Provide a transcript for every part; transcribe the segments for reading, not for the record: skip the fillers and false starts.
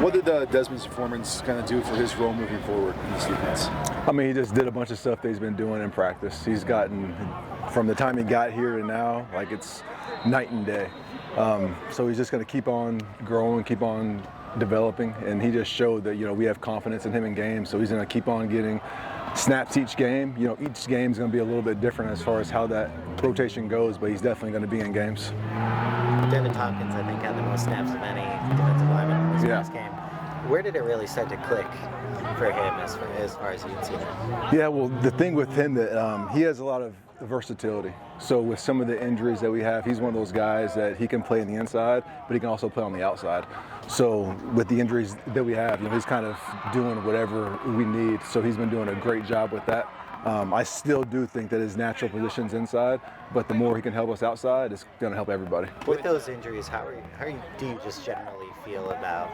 What did Desmond's performance kind of do for his role moving forward in this defense? I mean, he just did a bunch of stuff that he's been doing in practice. He's gotten, from the time he got here to now, like it's night and day. So he's just going to keep on growing, keep on developing, and he just showed that, we have confidence in him in games, so he's going to keep on getting snaps each game. Each game is going to be a little bit different as far as how that rotation goes, but he's definitely going to be in games. Devin Tompkins, I think, had the most snaps of any defensive lineman in this past game. Where did it really start to click for him as far as you can see that? Yeah, well, the thing with him that he has a lot of versatility. So with some of the injuries that we have, he's one of those guys that he can play on the inside, but he can also play on the outside. So with the injuries that we have, he's kind of doing whatever we need. So he's been doing a great job with that. I still do think that his natural position's inside, but the more he can help us outside, it's going to help everybody. With those injuries, how do you just generally feel about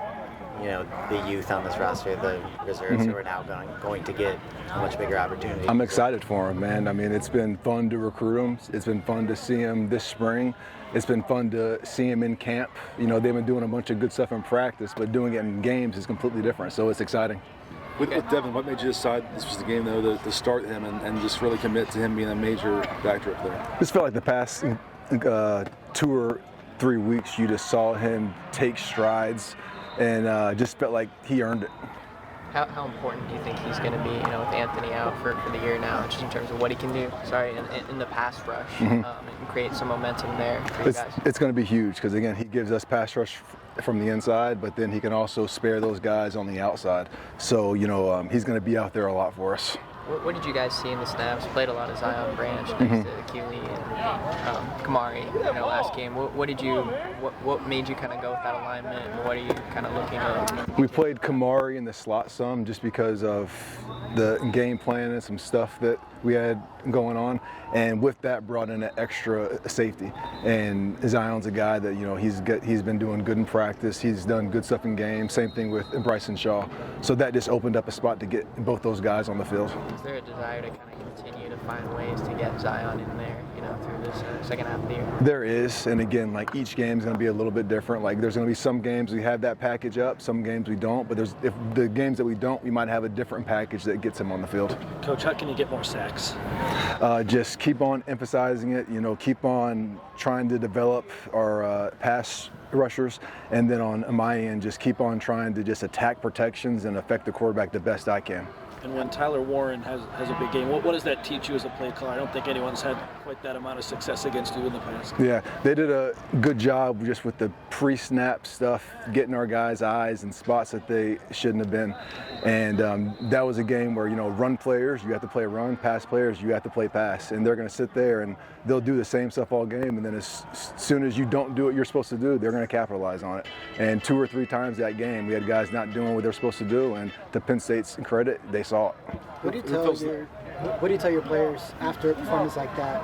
the youth on this roster, the reserves who are now going to get a much bigger opportunity? I'm excited for him, man. I mean, it's been fun to recruit him. It's been fun to see him this spring. It's been fun to see him in camp. They've been doing a bunch of good stuff in practice, but doing it in games is completely different, so it's exciting. With Devin, what made you decide this was the game, though, to start him and just really commit to him being a major factor up there? This felt like the past 2 or 3 weeks, you just saw him take strides and just felt like he earned it. How important do you think he's going to be, with Anthony out for the year now, just in terms of what he can do, in the pass rush, and create some momentum there for you guys? It's going to be huge because, again, he gives us pass rush from the inside, but then he can also spare those guys on the outside. So, he's going to be out there a lot for us. What did you guys see in the snaps? Played a lot of Zion Branch next to Keely and Kamari last game. What made you kind of go with that alignment, and what are you kind of looking at? We played Kamari in the slot some just because of the game plan and some stuff that we had going on, and with that brought in an extra safety. And Zion's a guy that he's been doing good in practice. He's done good stuff in games. Same thing with Bryson Shaw. So that just opened up a spot to get both those guys on the field. Is there a desire to kind of continue to find ways to get Zion in there, through this second half of the year? There is, and again, like each game is going to be a little bit different. Like there's going to be some games we have that package up, some games we don't. But if the games that we don't, we might have a different package that gets him on the field. Coach, how can you get more sacks? Just keep on emphasizing it. Keep on trying to develop our pass rushers, and then on my end, just keep on trying to just attack protections and affect the quarterback the best I can. And when Tyler Warren has a big game, what does that teach you as a play caller? I don't think anyone's had quite that amount of success against you in the past. Yeah, they did a good job just with the pre-snap stuff, getting our guys' eyes in spots that they shouldn't have been. And that was a game where, run players, you have to play run, pass players, you have to play pass. And they're going to sit there and they'll do the same stuff all game. And then as soon as you don't do what you're supposed to do, they're going to capitalize on it. And 2 or 3 times that game, we had guys not doing what they're supposed to do. And to Penn State's credit, they saw it. What do you tell your players after a performance like that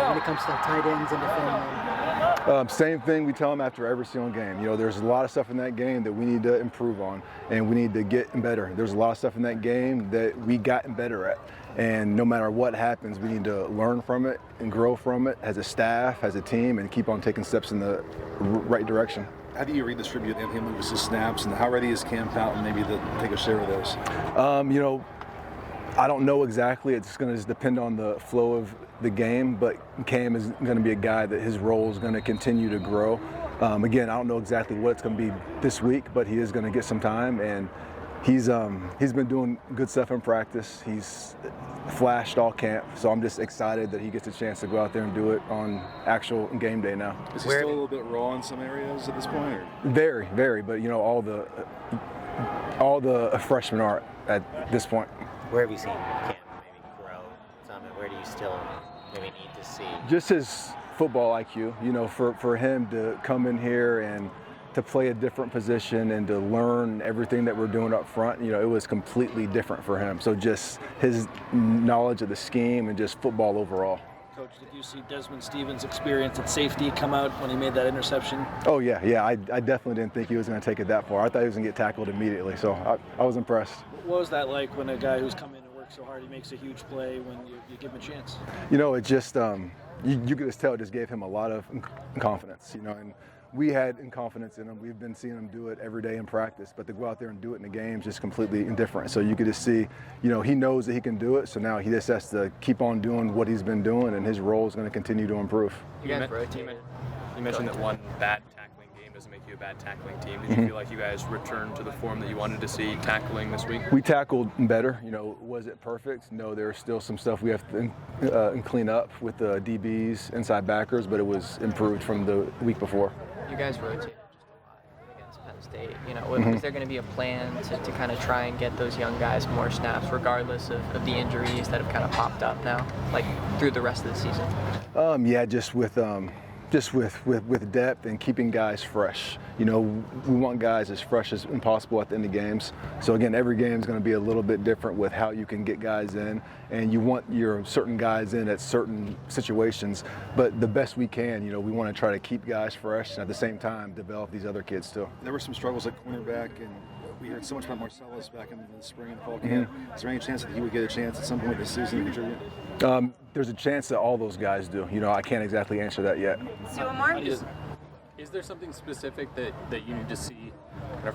when it comes to tight ends and defending them? Same thing we tell them after every single game. There's a lot of stuff in that game that we need to improve on, and we need to get better. There's a lot of stuff in that game that we gotten better at, and no matter what happens, we need to learn from it and grow from it as a staff, as a team, and keep on taking steps in the right direction. How do you redistribute Anthony Lucas's snaps, and how ready is Cam Fountain maybe to take a share of those? I don't know exactly. It's going to just depend on the flow of the game, but Cam is going to be a guy that his role is going to continue to grow. Again, I don't know exactly what it's going to be this week, but he is going to get some time, and he's been doing good stuff in practice. He's flashed all camp, so I'm just excited that he gets a chance to go out there and do it on actual game day now. Is he still a little bit raw in some areas at this point? Or? Very, very, but all the freshmen are at this point. Where have you seen Cam maybe grow some, and where do you still maybe need to see? Just his football IQ. For him to come in here and to play a different position and to learn everything that we're doing up front, it was completely different for him. So just his knowledge of the scheme and just football overall. Coach, did you see Desmond Stevens' experience at safety come out when he made that interception? Oh, yeah. I definitely didn't think he was going to take it that far. I thought he was going to get tackled immediately, so I was impressed. What was that like when a guy who's come in and worked so hard, he makes a huge play when you give him a chance? It just, you could just tell it just gave him a lot of confidence, and we had confidence in him. We've been seeing him do it every day in practice, but to go out there and do it in the games is completely indifferent. So you could just see, he knows that he can do it, so now he just has to keep on doing what he's been doing, and his role is going to continue to improve. You guys rotated. You mentioned that one bad tackling game doesn't make you a bad tackling team. Did you feel like you guys returned to the form that you wanted to see tackling this week? We tackled better. Was it perfect? No, there's still some stuff we have to clean up with the DBs, inside backers, but it was improved from the week before. You guys rotated just a lot against Penn State. Is there going to be a plan to kind of try and get those young guys more snaps, regardless of the injuries that have kind of popped up now, like through the rest of the season? Just with depth and keeping guys fresh. We want guys as fresh as possible at the end of games. So again, every game is going to be a little bit different with how you can get guys in, and you want your certain guys in at certain situations. But the best we can, we want to try to keep guys fresh and at the same time develop these other kids too. There were some struggles at cornerback, and we heard so much about Marcellus back in the spring and fall camp. Is there any chance that he would get a chance at some point this season to contribute? There's a chance that all those guys do. I can't exactly answer that yet. Is there something specific that you need to see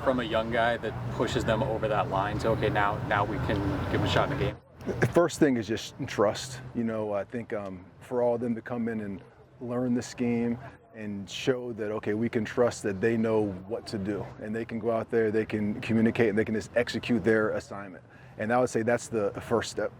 from a young guy that pushes them over that line to, okay, now we can give him a shot in the game? The first thing is just trust. I think for all of them to come in and learn the scheme and show that, okay, we can trust that they know what to do, and they can go out there, they can communicate, and they can just execute their assignment. And I would say that's the first step.